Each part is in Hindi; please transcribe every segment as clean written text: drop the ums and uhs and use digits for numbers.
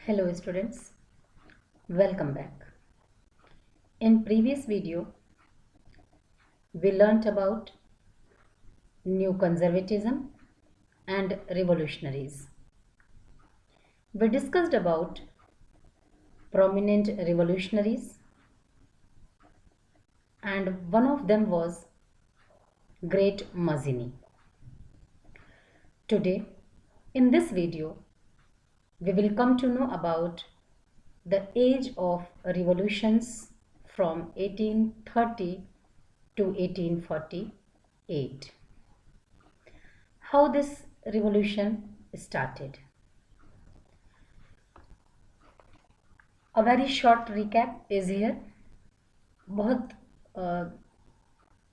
Hello students, welcome back. In previous video, we learnt about new conservatism and revolutionaries. We discussed about prominent revolutionaries and one of them was Great Mazzini. Today, in this video, we will come to know about the age of revolutions from 1830 to 1848. How this revolution started. A very short recap is here. बहुत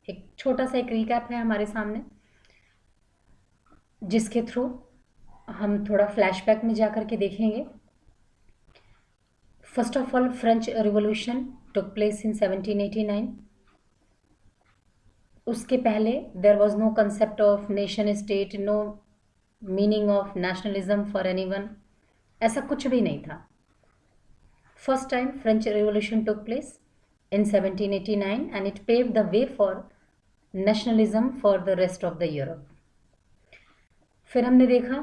एक छोटा सा एक रिकैप है हमारे सामने जिसके थ्रू हम थोड़ा फ्लैशबैक में जाकर के देखेंगे. First of all, French revolution took place in 1789. उसके पहले there was no concept of nation state, no meaning of nationalism for anyone. ऐसा कुछ भी नहीं था. First time French revolution took place in 1789 and it paved the way for nationalism for the rest of the Europe. फिर हमने देखा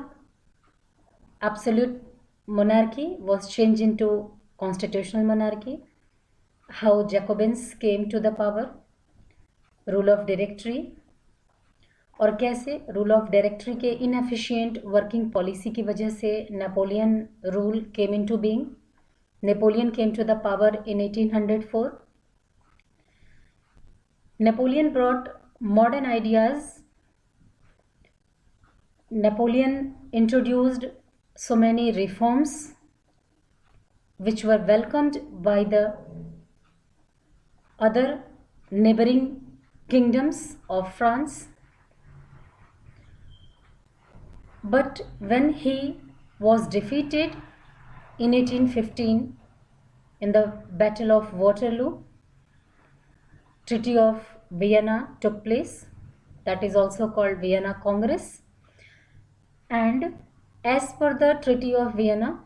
absolute monarchy was changed into constitutional monarchy, how Jacobins came to the power, rule of directory, और कैसे रूल ऑफ डायरेक्टरी के इनएफिशिएंट वर्किंग पॉलिसी की वजह से Napoleon rule came into being. Napoleon came to the power in 1804. Napoleon brought modern ideas. Napoleon introduced so many reforms which were welcomed by the other neighboring kingdoms of France. But when he was defeated in 1815 in the Battle of Waterloo, Treaty of Vienna took place, that is also called Vienna Congress, and as per the Treaty of Vienna,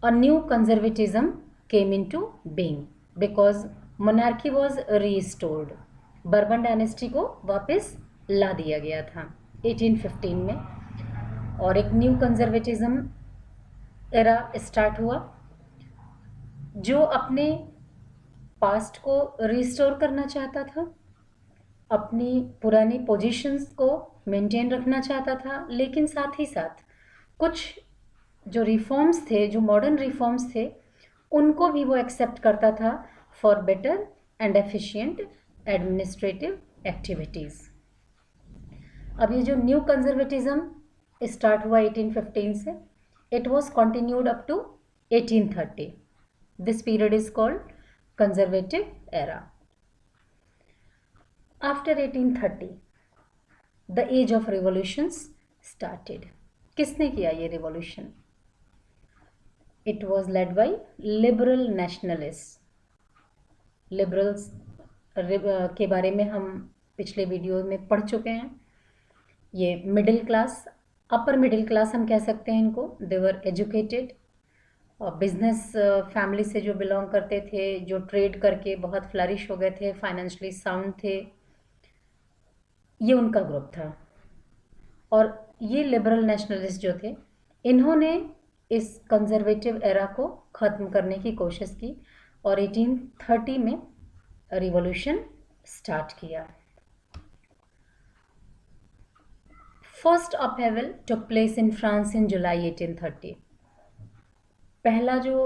a new conservatism came into being because monarchy was restored. Bourbon dynasty को वापस ला दिया गया था 1815 में और एक न्यू कंजर्वेटिज्म एरा स्टार्ट हुआ जो अपने पास्ट को रिस्टोर करना चाहता था, अपनी पुरानी पोजीशंस को मेंटेन रखना चाहता था, लेकिन साथ ही साथ कुछ जो रिफॉर्म्स थे, जो मॉडर्न रिफॉर्म्स थे, उनको भी वो एक्सेप्ट करता था for better and efficient administrative activities. अब ये जो न्यू कंजर्वेटिज्म स्टार्ट हुआ 1815 से, it was continued up to 1830. This period is called conservative era. After 1830, the age of revolutions started. किसने किया ये revolution? It was led by liberal nationalists. Liberals के बारे में हम पिछले वीडियो में पढ़ चुके हैं. ये middle class, upper middle class हम कह सकते हैं इनको. They were educated, और बिजनेस फैमिली से जो बिलोंग करते थे, जो ट्रेड करके बहुत फ्लरिश हो गए थे, फाइनेंशियली साउंड थे, ये उनका ग्रुप था. और ये लिबरल नेशनलिस्ट जो थे, इन्होंने इस कंजर्वेटिव एरा को ख़त्म करने की कोशिश की और 1830 में रिवॉल्यूशन स्टार्ट किया. First upheaval took place in France in July 1830. पहला जो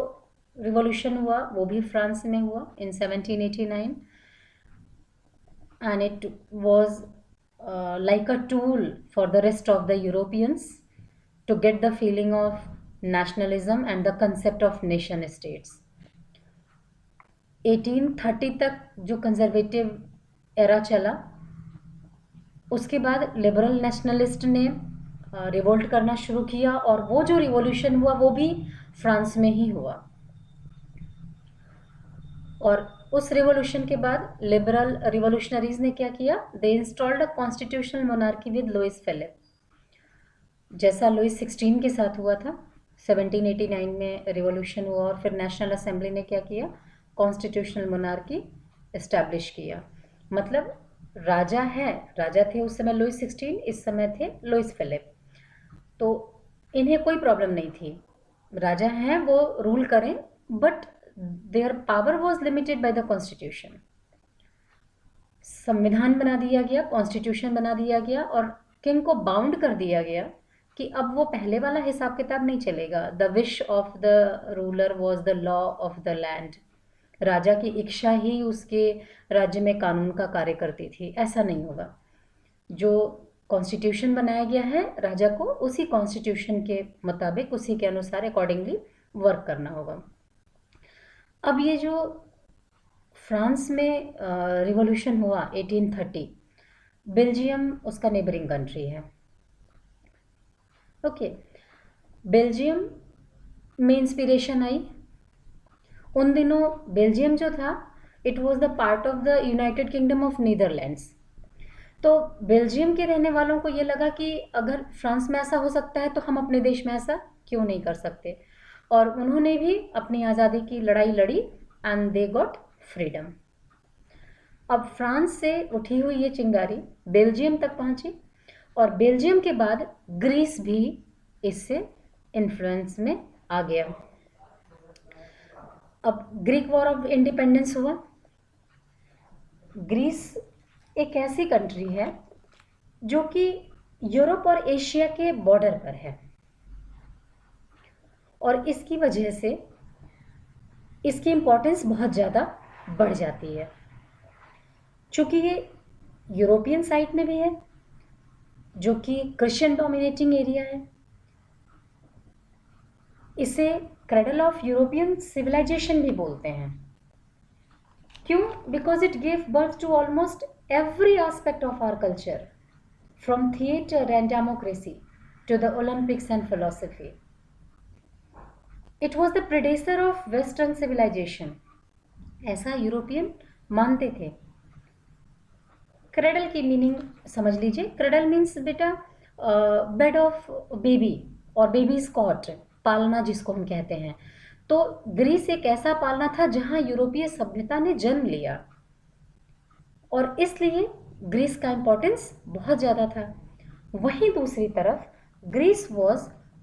रिवॉल्यूशन हुआ वो भी फ्रांस में हुआ in 1789 and it was like a tool for the rest of the Europeans to get the feeling of nationalism and the concept of nation states. 1830 तक जो कंजर्वेटिव एरा चला, उसके बाद लिबरल नेशनलिस्ट ने रिवोल्ट करना शुरू किया और वो जो रिवॉल्यूशन हुआ वो भी फ्रांस में ही हुआ. और उस रिवॉल्यूशन के बाद लिबरल रिवॉल्यूशनरीज ने क्या किया? They installed a constitutional monarchy with Louis Philippe. जैसा लुइस 16 के साथ हुआ था, 1789 में रिवॉल्यूशन हुआ और फिर नेशनल असेंबली ने क्या किया, कॉन्स्टिट्यूशनल मोनार्की इस्टेब्लिश किया। मतलब राजा थे उस समय लुइस 16, इस समय थे लुइस फिलिप, तो इन्हें कोई प्रॉब्लम नहीं थी, राजा हैं वो रूल करें, but their power was limited by the constitution. संविधान बना दिया गया, कॉन्स्टिट्यूशन बना दिया गया और किंग को बाउंड कर दिया गया कि अब वो पहले वाला हिसाब किताब नहीं चलेगा। The wish of the ruler was the law of the land. राजा की इच्छा ही उसके राज्य में कानून का कार्य करती थी, ऐसा नहीं होगा। जो कॉन्स्टिट्यूशन बनाया गया है, राजा को उसी कॉन्स्टिट्यूशन के मुताबिक, उसी के अनुसार अकॉर्डिंगली वर्क करना होगा। अब ये जो फ्रांस में रिवॉल्यूशन हुआ 1830, बेल्जियम उसका नेबरिंग कंट्री है। ओके, बेल्जियम में इंस्पिरेशन आई। उन दिनों बेल्जियम जो था, it was the part of the United kingdom of Netherlands. तो बेल्जियम के रहने वालों को ये लगा कि अगर फ्रांस में ऐसा हो सकता है तो हम अपने देश में ऐसा क्यों नहीं कर सकते, और उन्होंने भी अपनी आज़ादी की लड़ाई लड़ी एंड दे गॉट फ्रीडम। अब फ्रांस से उठी हुई ये चिंगारी बेल्जियम तक पहुंची और बेल्जियम के बाद ग्रीस भी इससे इन्फ्लुएंस में आ गया। अब ग्रीक वॉर ऑफ इंडिपेंडेंस हुआ। ग्रीस एक ऐसी कंट्री है जो कि यूरोप और एशिया के बॉर्डर पर है और इसकी वजह से इसकी इम्पोर्टेंस बहुत ज़्यादा बढ़ जाती है, चूँकि ये यूरोपियन साइड में भी है जो कि क्रिश्चियन डोमिनेटिंग एरिया है। इसे क्रेडल ऑफ यूरोपियन सिविलाइजेशन भी बोलते हैं। क्यों? Because it gave birth to almost every aspect of our culture, from theatre and democracy to the Olympics and philosophy. It was the predecessor of Western civilization. ऐसा यूरोपियन मानते थे। क्रेडल की मीनिंग समझ लीजिए। क्रेडल मीन्स बेटा बेड ऑफ बेबी और बेबीज कॉट, पालना जिसको हम कहते हैं। तो ग्रीस एक ऐसा पालना था जहाँ यूरोपीय सभ्यता ने जन्म लिया और इसलिए ग्रीस का इम्पोर्टेंस बहुत ज़्यादा था। वहीं दूसरी तरफ Greece was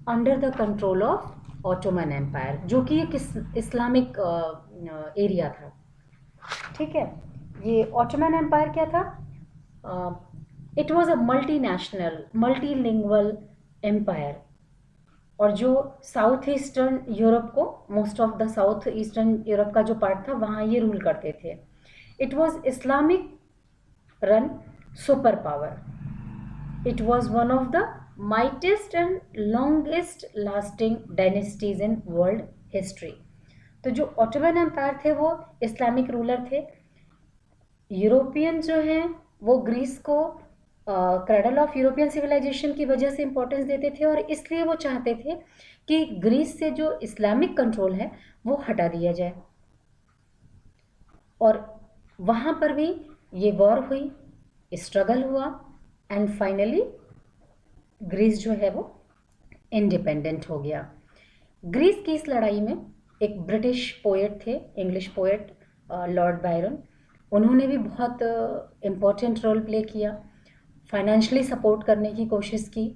under the control of Ottoman empire, जो कि एक इस्लामिक एरिया था। ठीक है, ये ऑटोमन एम्पायर क्या था? It was a multinational multilingual empire, और जो साउथ ईस्टर्न यूरोप को, most of the south eastern Europe का जो पार्ट था, वहाँ ये रूल करते थे। It was Islamic run superpower. It was one of the mightiest and longest lasting dynasties in world history. तो जो ऑटोमन एम्पायर थे वो इस्लामिक रूलर थे। यूरोपियन जो हैं वो ग्रीस को क्रेडल ऑफ यूरोपियन सिविलाइजेशन की वजह से इम्पोर्टेंस देते थे और इसलिए वो चाहते थे कि ग्रीस से जो इस्लामिक कंट्रोल है वो हटा दिया जाए। और वहाँ पर भी ये वॉर हुई, स्ट्रगल हुआ एंड फाइनली ग्रीस जो है वो इंडिपेंडेंट हो गया। ग्रीस की इस लड़ाई में एक ब्रिटिश पोएट थे, इंग्लिश पोएट लॉर्ड बायरन, उन्होंने भी बहुत इम्पोर्टेंट रोल प्ले किया। फाइनेंशियली सपोर्ट करने की कोशिश की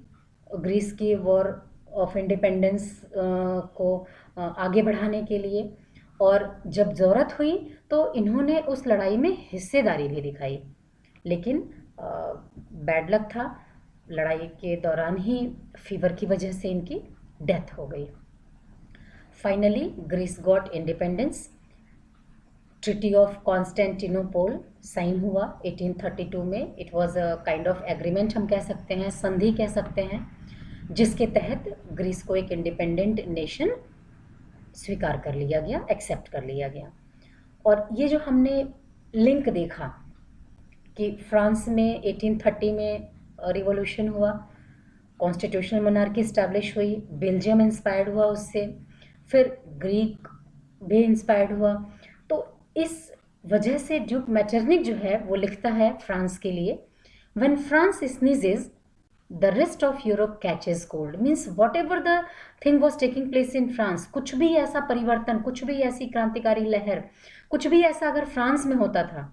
ग्रीस की वॉर ऑफ इंडिपेंडेंस को आगे बढ़ाने के लिए, और जब ज़रूरत हुई तो इन्होंने उस लड़ाई में हिस्सेदारी भी दिखाई। लेकिन बैड लक था, लड़ाई के दौरान ही फीवर की वजह से इनकी डेथ हो गई। Finally Greece got independence. Treaty of Constantinople sign हुआ 1832 में। It was a kind of agreement हम कह सकते हैं, संधि कह सकते हैं, जिसके तहत ग्रीस को एक इंडिपेंडेंट नेशन स्वीकार कर लिया गया, एक्सेप्ट कर लिया गया। और ये जो हमने लिंक देखा कि फ्रांस में 1830 में रिवॉल्यूशन हुआ, कॉन्स्टिट्यूशनल मोनार्की इस्टेब्लिश हुई, बेल्जियम इंस्पायर्ड हुआ उससे, फिर ग्रीक भी इंस्पायर्ड हुआ। तो इस वजह से ड्यूक मेटरनिक जो है वो लिखता है फ्रांस के लिए, when France sneezes the rest of Europe catches cold. Means whatever the thing was taking place in France, कुछ भी ऐसा परिवर्तन, कुछ भी ऐसी क्रांतिकारी लहर, कुछ भी ऐसा अगर फ्रांस में होता था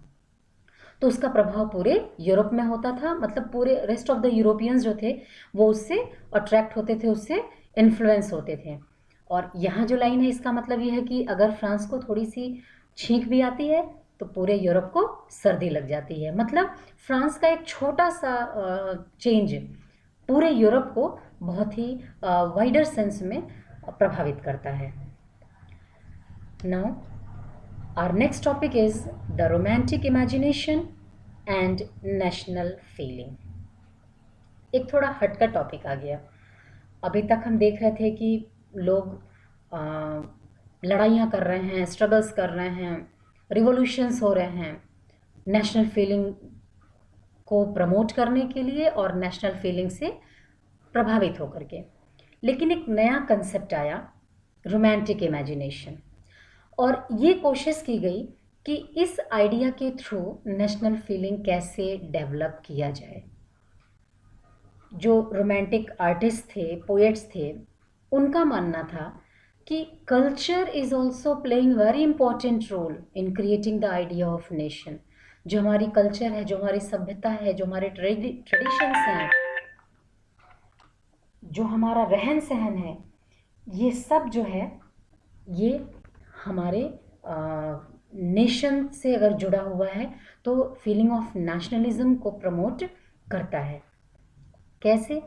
तो उसका प्रभाव पूरे यूरोप में होता था। मतलब पूरे रेस्ट ऑफ द यूरोपियंस जो थे वो उससे अट्रैक्ट होते थे, उससे इन्फ्लुएंस होते थे। और यहाँ जो लाइन है इसका मतलब ये है कि अगर फ्रांस को थोड़ी सी छींक भी आती है तो पूरे यूरोप को सर्दी लग जाती है। मतलब फ्रांस का एक छोटा सा चेंज पूरे यूरोप को बहुत ही वाइडर सेंस में प्रभावित करता है। Now our next topic is the romantic imagination and national feeling. एक थोड़ा हट का टॉपिक आ गया। अभी तक हम देख रहे थे कि लोग लड़ाइयाँ कर रहे हैं, स्ट्रगल्स कर रहे हैं, रिवॉल्यूशंस हो रहे हैं नेशनल फीलिंग को प्रमोट करने के लिए और नेशनल फीलिंग से प्रभावित होकर के। लेकिन एक नया कंसेप्ट आया, रोमांटिक इमेजिनेशन, और ये कोशिश की गई कि इस आइडिया के थ्रू नेशनल फीलिंग कैसे डेवलप किया जाए। जो रोमांटिक आर्टिस्ट थे, पोएट्स थे, उनका मानना था कि culture is also playing very important role in creating the idea of nation. जो हमारी कल्चर है, जो हमारी सभ्यता है, जो हमारे ट्रेडिशंस हैं, जो हमारा रहन सहन है, ये सब जो है ये हमारे नेशन से अगर जुड़ा हुआ है तो फीलिंग ऑफ नेशनलिज्म को प्रमोट करता है। कैसे?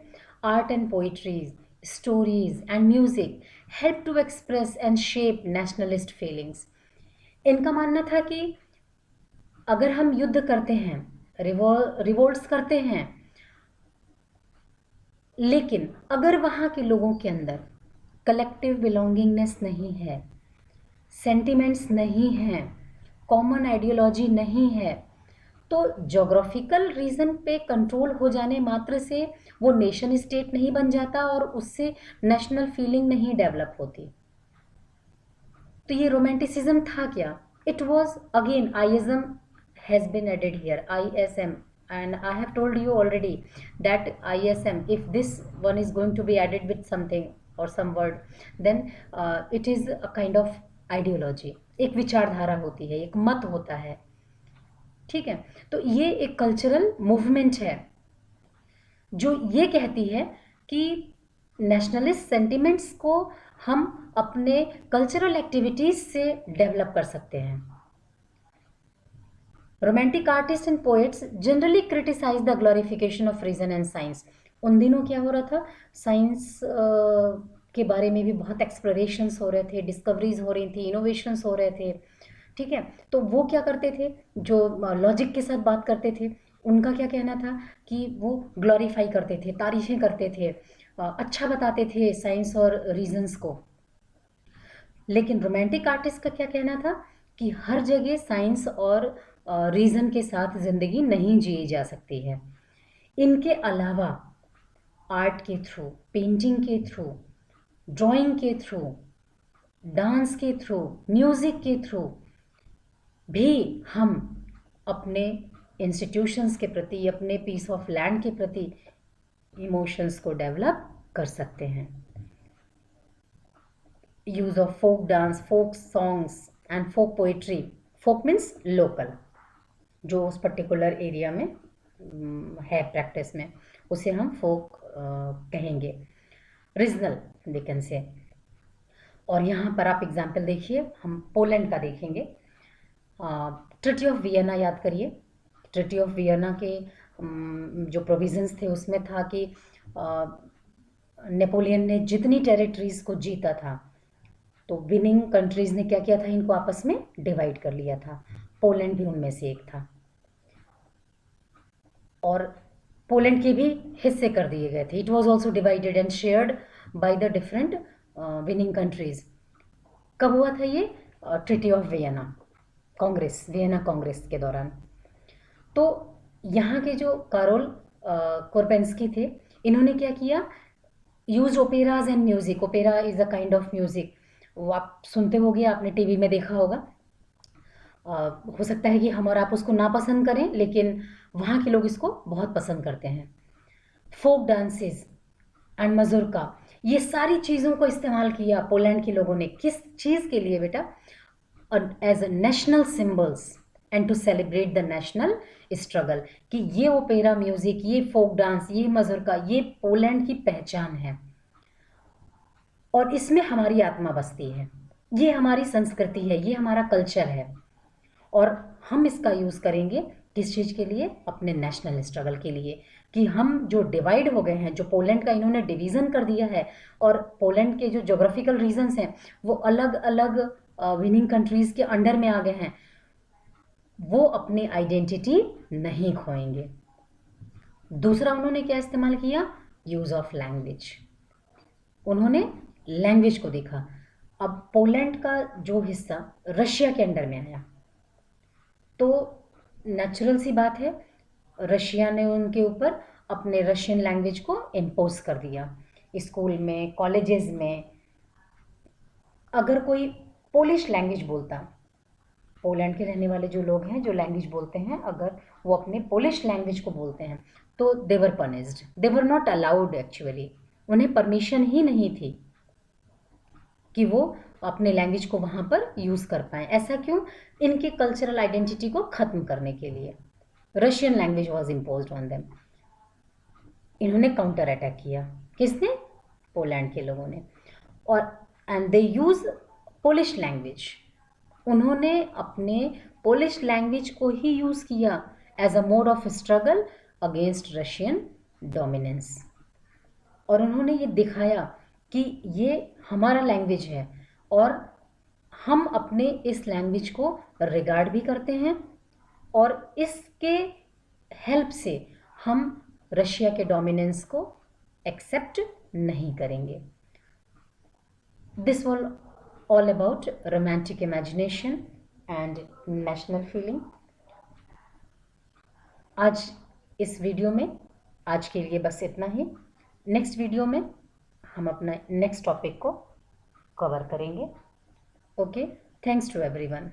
Art and poetries, stories and music help to express and shape nationalist feelings. इनका मानना था कि अगर हम युद्ध करते हैं, रिवोल्ट्स करते हैं, लेकिन अगर वहाँ के लोगों के अंदर कलेक्टिव बिलोंगिंगनेस नहीं है, सेंटिमेंट्स नहीं हैं, कॉमन आइडियोलॉजी नहीं है, तो जोग्राफिकल रीजन पे कंट्रोल हो जाने मात्र से वो नेशन स्टेट नहीं बन जाता और उससे नेशनल फीलिंग नहीं डेवलप होती। तो ये रोमांटिसिज्म था क्या? It was again ISM has been added here, ISM, and I have told you already that ISM, if this one is going to be added with something or some word, then it is a kind of ideology, एक विचारधारा होती है, एक मत होता है, ठीक है। तो ये एक कल्चरल मूवमेंट है जो ये कहती है कि नेशनलिस्ट सेंटिमेंट्स को हम अपने कल्चरल एक्टिविटीज से डेवलप कर सकते हैं। Romantic artists and poets generally criticise the glorification of reason and science. उन दिनों क्या हो रहा था, साइंस के बारे में भी बहुत एक्सप्लोरेशंस हो रहे थे, डिस्कवरीज हो रही थी, इनोवेशंस हो रहे थे, ठीक है। तो वो क्या करते थे, जो लॉजिक के साथ बात करते थे, उनका क्या कहना था कि वो ग्लोरीफाई करते थे, तारीफें करते थे, अच्छा बताते थे साइंस और रीजन्स को। लेकिन रोमांटिक आर्टिस्ट का क्या कहना था कि हर जगह साइंस और रीज़न के साथ ज़िंदगी नहीं जी जा सकती है। इनके अलावा आर्ट के थ्रू, पेंटिंग के थ्रू, ड्राइंग के थ्रू, डांस के थ्रू, म्यूज़िक के थ्रू भी हम अपने इंस्टीट्यूशंस के प्रति, अपने पीस ऑफ लैंड के प्रति इमोशंस को डेवलप कर सकते हैं। Use of folk dance, folk songs and folk poetry. Folk means local, जो उस पर्टिकुलर एरिया में है प्रैक्टिस में, उसे हम फोक कहेंगे। Regional they can say. और यहाँ पर आप एग्जाम्पल देखिए, हम पोलैंड का देखेंगे। ट्रीटी ऑफ वियना याद करिए। ट्रीटी ऑफ वियना के जो प्रोविजंस थे उसमें था कि नेपोलियन ने जितनी टेरिटरीज को जीता था तो विनिंग कंट्रीज ने क्या किया था, इनको आपस में डिवाइड कर लिया था। पोलैंड भी उनमें से एक था और पोलैंड के भी हिस्से कर दिए गए थे। It was also divided and shared by the different winning countries. कब हुआ था ये? Treaty of Vienna Congress, Vienna Congress के दौरान। तो यहाँ के जो कारोल कोरपेंस्की थे, इन्होंने क्या किया, use operas and music. Opera is a kind of music, वो आप सुनते होंगे, आपने टीवी में देखा होगा। हो सकता है कि हम और आप उसको ना पसंद करें, लेकिन वहाँ के लोग इसको बहुत पसंद करते हैं। फोक डांसेस एंड मजूरका, ये सारी चीज़ों को इस्तेमाल किया पोलैंड के लोगों ने। किस चीज़ के लिए बेटा? As a national symbols and to celebrate the national struggle, कि ये ओपेरा म्यूजिक, ये फोक डांस, ये मजूरका, ये पोलैंड की पहचान है और इसमें हमारी आत्मा बसती है, ये हमारी संस्कृति है, ये हमारा कल्चर है। और हम इसका यूज़ करेंगे किस चीज़ के लिए? अपने नेशनल स्ट्रगल के लिए, कि हम जो डिवाइड हो गए हैं, जो पोलैंड का इन्होंने डिवीज़न कर दिया है और पोलैंड के जो जोग्राफिकल रीजन्स हैं वो अलग अलग विनिंग कंट्रीज़ के अंडर में आ गए हैं, वो अपनी आइडेंटिटी नहीं खोएंगे। दूसरा उन्होंने क्या इस्तेमाल किया? Use of language. उन्होंने लैंग्वेज को देखा। अब पोलैंड का जो हिस्सा रशिया के अंडर में आया तो नेचुरल सी बात है, रशिया ने उनके ऊपर अपने रशियन लैंग्वेज को इम्पोज कर दिया। स्कूल में, कॉलेजेस में अगर कोई पोलिश लैंग्वेज बोलता, पोलैंड के रहने वाले जो लोग हैं जो लैंग्वेज बोलते हैं, अगर वो अपने पोलिश लैंग्वेज को बोलते हैं तो they were punished, they were not allowed actually, उन्हें परमिशन ही नहीं थी कि वो अपने लैंग्वेज को वहाँ पर यूज़ कर पाएँ। ऐसा क्यों? इनके कल्चरल आइडेंटिटी को ख़त्म करने के लिए Russian language was imposed on them. इन्होंने काउंटर अटैक किया। किसने? पोलैंड के लोगों ने। और and they use Polish language, उन्होंने अपने पोलिश लैंग्वेज को ही यूज़ किया as a mode of struggle against Russian dominance. और उन्होंने ये दिखाया कि ये हमारा लैंग्वेज है और हम अपने इस लैंग्वेज को रिगार्ड भी करते हैं और इसके हेल्प से हम रशिया के डोमिनेंस को एक्सेप्ट नहीं करेंगे। This was all about romantic imagination and national feeling. आज इस वीडियो में आज के लिए बस इतना ही। नेक्स्ट वीडियो में हम अपना नेक्स्ट टॉपिक को कवर करेंगे। Okay, thanks to everyone.